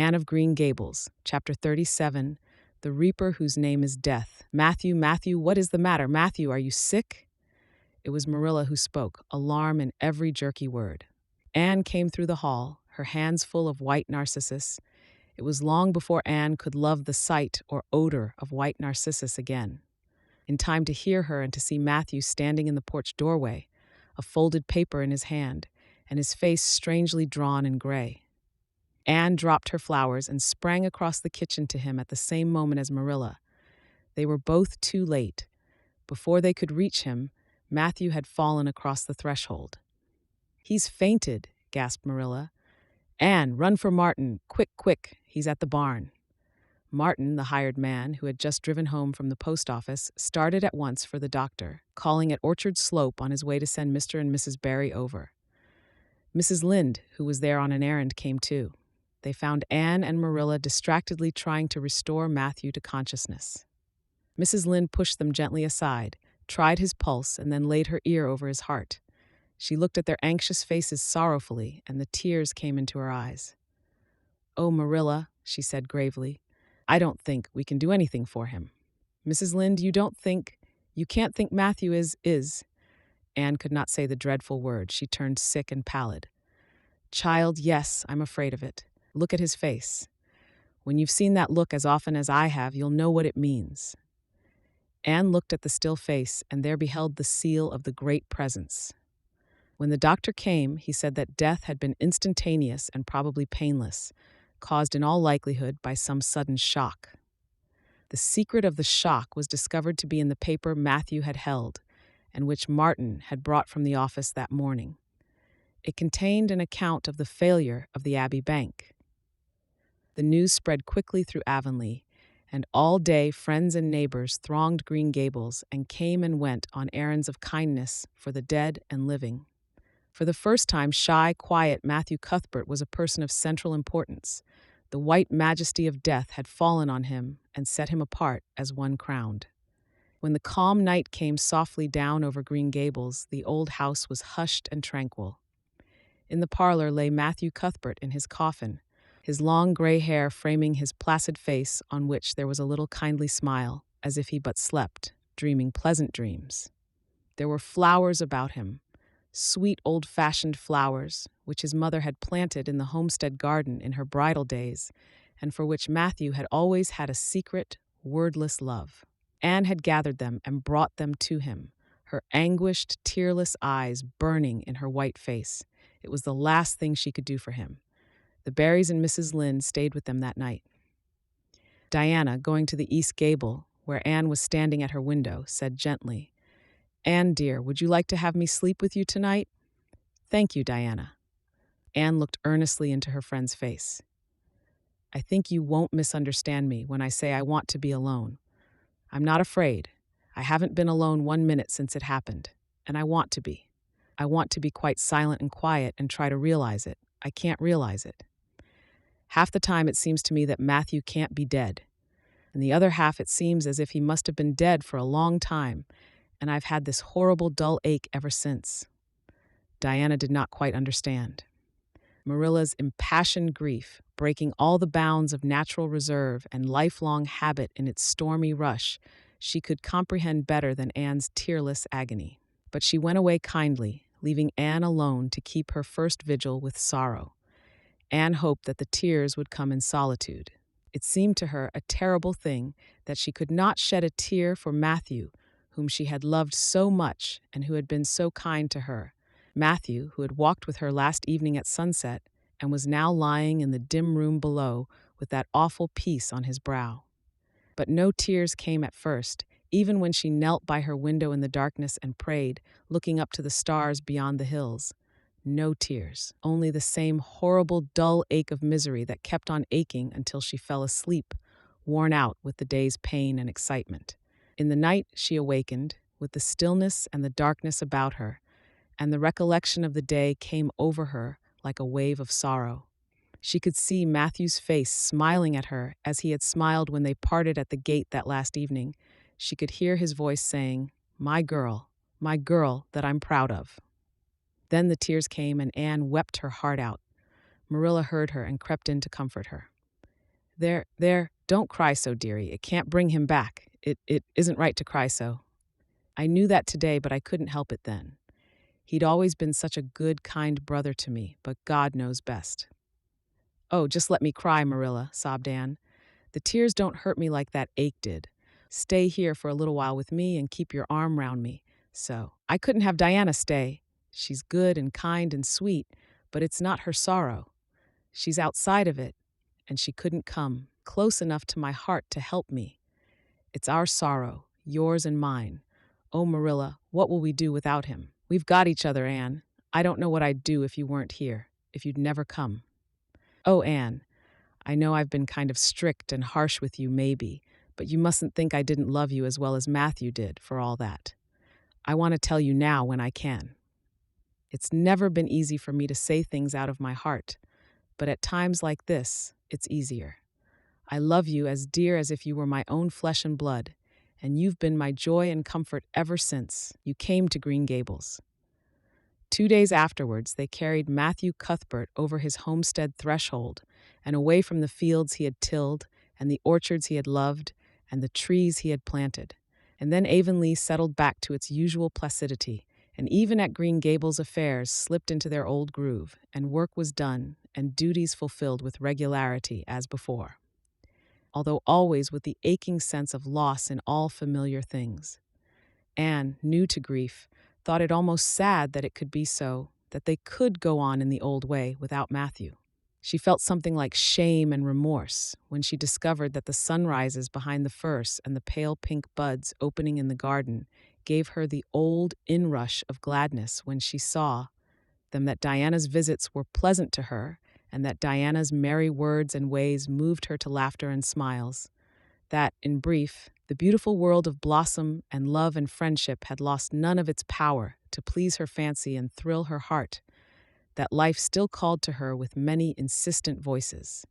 Anne of Green Gables, Chapter 37, The Reaper Whose Name is Death. Matthew, Matthew, what is the matter? Matthew, are you sick? It was Marilla who spoke, alarm in every jerky word. Anne came through the hall, her hands full of white narcissus. It was long before Anne could love the sight or odor of white narcissus again. In time to hear her and to see Matthew standing in the porch doorway, a folded paper in his hand, and his face strangely drawn in gray. Anne dropped her flowers and sprang across the kitchen to him at the same moment as Marilla. They were both too late. Before they could reach him, Matthew had fallen across the threshold. "He's fainted," gasped Marilla. "Anne, run for Martin. Quick, quick. He's at the barn." Martin, the hired man, who had just driven home from the post office, started at once for the doctor, calling at Orchard Slope on his way to send Mr. and Mrs. Barry over. Mrs. Lynde, who was there on an errand, came too. They found Anne and Marilla distractedly trying to restore Matthew to consciousness. Mrs. Lynde pushed them gently aside, tried his pulse, and then laid her ear over his heart. She looked at their anxious faces sorrowfully, and the tears came into her eyes. "Oh, Marilla," she said gravely, "I don't think we can do anything for him." "Mrs. Lynde, you can't think Matthew is." Anne could not say the dreadful word. She turned sick and pallid. "Child, yes, I'm afraid of it. Look at his face. When you've seen that look as often as I have, you'll know what it means." Anne looked at the still face and there beheld the seal of the Great Presence. When the doctor came, he said that death had been instantaneous and probably painless, caused in all likelihood by some sudden shock. The secret of the shock was discovered to be in the paper Matthew had held, and which Martin had brought from the office that morning. It contained an account of the failure of the Abbey Bank. The news spread quickly through Avonlea, and all day friends and neighbors thronged Green Gables and came and went on errands of kindness for the dead and living. For the first time, shy, quiet Matthew Cuthbert was a person of central importance. The white majesty of death had fallen on him and set him apart as one crowned. When the calm night came softly down over Green Gables, the old house was hushed and tranquil. In the parlor lay Matthew Cuthbert in his coffin, his long gray hair framing his placid face on which there was a little kindly smile, as if he but slept, dreaming pleasant dreams. There were flowers about him, sweet old-fashioned flowers, which his mother had planted in the homestead garden in her bridal days, and for which Matthew had always had a secret, wordless love. Anne had gathered them and brought them to him, her anguished, tearless eyes burning in her white face. It was the last thing she could do for him. The Barrys and Mrs. Lynde stayed with them that night. Diana, going to the east gable, where Anne was standing at her window, said gently, "Anne, dear, would you like to have me sleep with you tonight?" "Thank you, Diana." Anne looked earnestly into her friend's face. "I think you won't misunderstand me when I say I want to be alone. I'm not afraid. I haven't been alone 1 minute since it happened, and I want to be. I want to be quite silent and quiet and try to realize it. I can't realize it. Half the time it seems to me that Matthew can't be dead, and the other half it seems as if he must have been dead for a long time, and I've had this horrible dull ache ever since." Diana did not quite understand. Marilla's impassioned grief, breaking all the bounds of natural reserve and lifelong habit in its stormy rush, she could comprehend better than Anne's tearless agony. But she went away kindly, leaving Anne alone to keep her first vigil with sorrow. Anne hoped that the tears would come in solitude. It seemed to her a terrible thing that she could not shed a tear for Matthew, whom she had loved so much and who had been so kind to her. Matthew, who had walked with her last evening at sunset and was now lying in the dim room below with that awful peace on his brow. But no tears came at first, even when she knelt by her window in the darkness and prayed, looking up to the stars beyond the hills. No tears, only the same horrible dull ache of misery that kept on aching until she fell asleep, worn out with the day's pain and excitement. In the night she awakened, with the stillness and the darkness about her, and the recollection of the day came over her like a wave of sorrow. She could see Matthew's face smiling at her as he had smiled when they parted at the gate that last evening. She could hear his voice saying, my girl that I'm proud of." Then the tears came and Anne wept her heart out. Marilla heard her and crept in to comfort her. There, don't cry so, dearie. It can't bring him back. It isn't right to cry so. I knew that today, but I couldn't help it then. He'd always been such a good, kind brother to me, but God knows best. Oh, just let me cry, Marilla, sobbed Anne. The tears don't hurt me like that ache did. Stay here for a little while with me and keep your arm round me. So, I couldn't have Diana stay. She's good and kind and sweet, but it's not her sorrow. She's outside of it, and she couldn't come close enough to my heart to help me. It's our sorrow, yours and mine. Oh, Marilla, what will we do without him? We've got each other, Anne. I don't know what I'd do if you weren't here, if you'd never come. Oh, Anne, I know I've been kind of strict and harsh with you, maybe, but you mustn't think I didn't love you as well as Matthew did for all that. I want to tell you now when I can. It's never been easy for me to say things out of my heart, but at times like this, it's easier. I love you as dear as if you were my own flesh and blood, and you've been my joy and comfort ever since you came to Green Gables. 2 days afterwards, they carried Matthew Cuthbert over his homestead threshold and away from the fields he had tilled and the orchards he had loved and the trees he had planted. And then Avonlea settled back to its usual placidity, and even at Green Gables affairs slipped into their old groove, and work was done and duties fulfilled with regularity as before, although always with the aching sense of loss in all familiar things. Anne, new to grief, thought it almost sad that it could be so, that they could go on in the old way without Matthew. She felt something like shame and remorse when she discovered that the sunrises behind the firs and the pale pink buds opening in the garden gave her the old inrush of gladness when she saw them, that Diana's visits were pleasant to her, and that Diana's merry words and ways moved her to laughter and smiles. That, in brief, the beautiful world of blossom and love and friendship had lost none of its power to please her fancy and thrill her heart, that life still called to her with many insistent voices.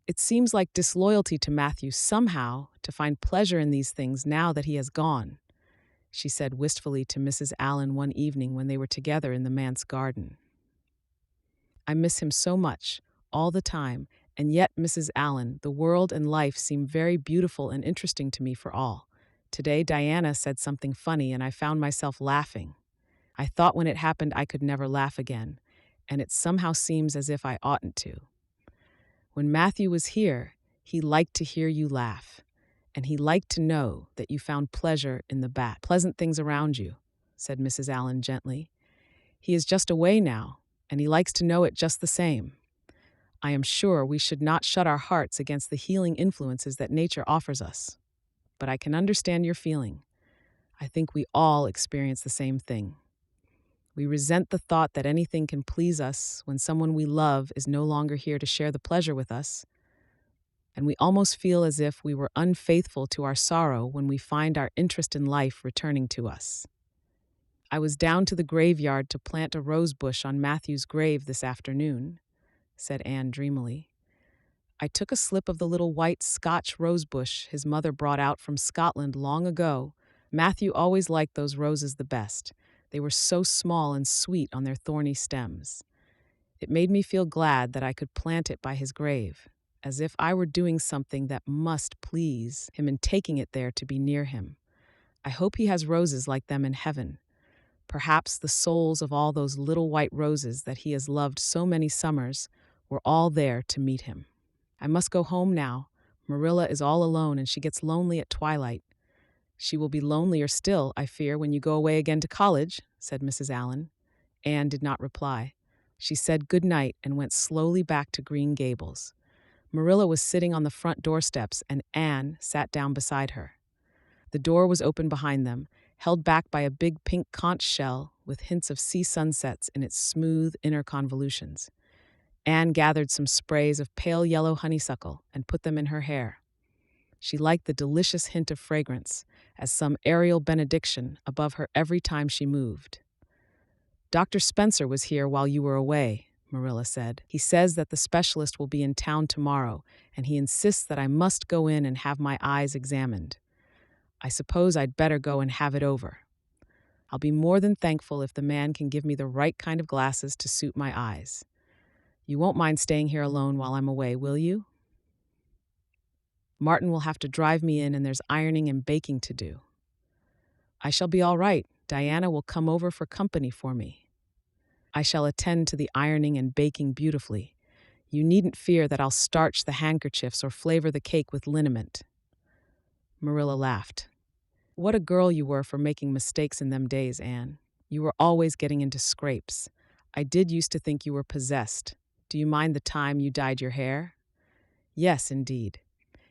It seems like disloyalty to Matthew somehow to find pleasure in these things now that he has gone, she said wistfully to Mrs. Allen one evening when they were together in the manse garden. I miss him so much, all the time, and yet, Mrs. Allen, the world and life seem very beautiful and interesting to me for all. Today, Diana said something funny, and I found myself laughing. I thought when it happened I could never laugh again, and it somehow seems as if I oughtn't to. When Matthew was here, he liked to hear you laugh, and he liked to know that you found pleasure in the pleasant things around you, said Mrs. Allen gently. He is just away now, and he likes to know it just the same. I am sure we should not shut our hearts against the healing influences that nature offers us. But I can understand your feeling. I think we all experience the same thing. We resent the thought that anything can please us when someone we love is no longer here to share the pleasure with us. And we almost feel as if we were unfaithful to our sorrow when we find our interest in life returning to us. I was down to the graveyard to plant a rose bush on Matthew's grave this afternoon, said Anne dreamily. I took a slip of the little white Scotch rose bush his mother brought out from Scotland long ago. Matthew always liked those roses the best. They were so small and sweet on their thorny stems. It made me feel glad that I could plant it by his grave, as if I were doing something that must please him in taking it there to be near him. I hope he has roses like them in heaven. Perhaps the souls of all those little white roses that he has loved so many summers were all there to meet him. I must go home now. Marilla is all alone and she gets lonely at twilight. She will be lonelier still, I fear, when you go away again to college, said Mrs. Allen. Anne did not reply. She said good night and went slowly back to Green Gables. Marilla was sitting on the front doorsteps and Anne sat down beside her. The door was open behind them, held back by a big pink conch shell with hints of sea sunsets in its smooth inner convolutions. Anne gathered some sprays of pale yellow honeysuckle and put them in her hair. She liked the delicious hint of fragrance, as some aerial benediction above her every time she moved. Dr. Spencer was here while you were away, Marilla said. He says that the specialist will be in town tomorrow, and he insists that I must go in and have my eyes examined. I suppose I'd better go and have it over. I'll be more than thankful if the man can give me the right kind of glasses to suit my eyes. You won't mind staying here alone while I'm away, will you? Martin will have to drive me in, and there's ironing and baking to do. I shall be all right. Diana will come over for company for me. I shall attend to the ironing and baking beautifully. You needn't fear that I'll starch the handkerchiefs or flavor the cake with liniment." Marilla laughed. "What a girl you were for making mistakes in them days, Anne. You were always getting into scrapes. I did used to think you were possessed. Do you mind the time you dyed your hair?" "Yes, indeed.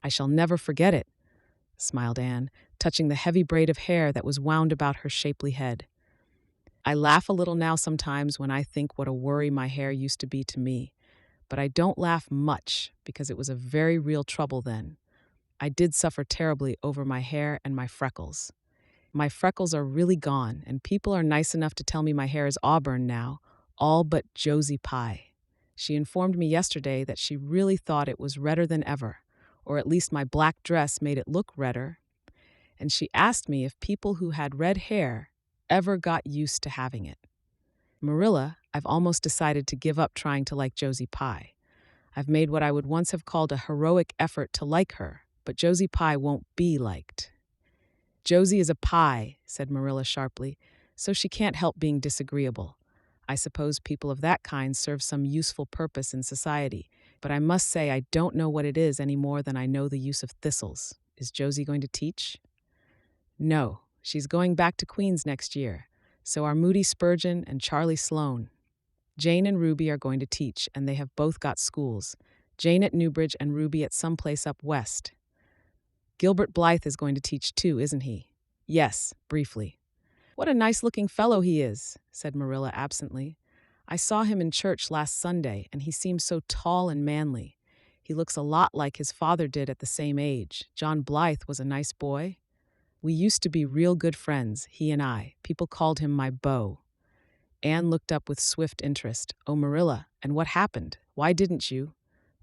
I shall never forget it," smiled Anne, touching the heavy braid of hair that was wound about her shapely head. "I laugh a little now sometimes when I think what a worry my hair used to be to me, but I don't laugh much because it was a very real trouble then. I did suffer terribly over my hair and my freckles. My freckles are really gone, and people are nice enough to tell me my hair is auburn now, all but Josie Pye. She informed me yesterday that she really thought it was redder than ever, or at least my black dress made it look redder, and she asked me if people who had red hair ever got used to having it. Marilla, I've almost decided to give up trying to like Josie Pye. I've made what I would once have called a heroic effort to like her, but Josie Pye won't be liked." "Josie is a pie," said Marilla sharply, "so she can't help being disagreeable. I suppose people of that kind serve some useful purpose in society, but I must say I don't know what it is any more than I know the use of thistles. Is Josie going to teach?" "No, she's going back to Queen's next year. So are Moody Spurgeon and Charlie Sloane. Jane and Ruby are going to teach, and they have both got schools. Jane at Newbridge and Ruby at some place up west. Gilbert Blythe is going to teach too, isn't he?" "Yes, briefly." "What a nice-looking fellow he is," said Marilla absently. "I saw him in church last Sunday, and he seems so tall and manly. He looks a lot like his father did at the same age. John Blythe was a nice boy. We used to be real good friends, he and I. People called him my beau." Anne looked up with swift interest. "Oh, Marilla, and what happened? Why didn't you?"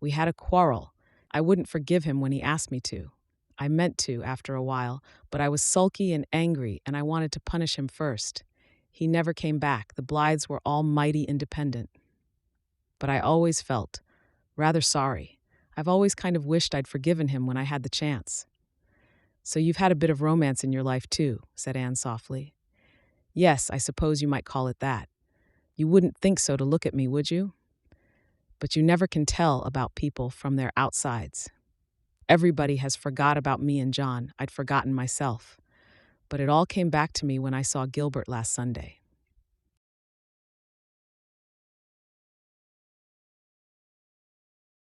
"We had a quarrel. I wouldn't forgive him when he asked me to. I meant to, after a while, but I was sulky and angry, and I wanted to punish him first. He never came back. The Blythes were all mighty independent. But I always felt rather sorry. I've always kind of wished I'd forgiven him when I had the chance." "So you've had a bit of romance in your life, too," said Anne softly. "Yes, I suppose you might call it that. You wouldn't think so to look at me, would you? But you never can tell about people from their outsides. Everybody has forgot about me and John. I'd forgotten myself. But it all came back to me when I saw Gilbert last Sunday.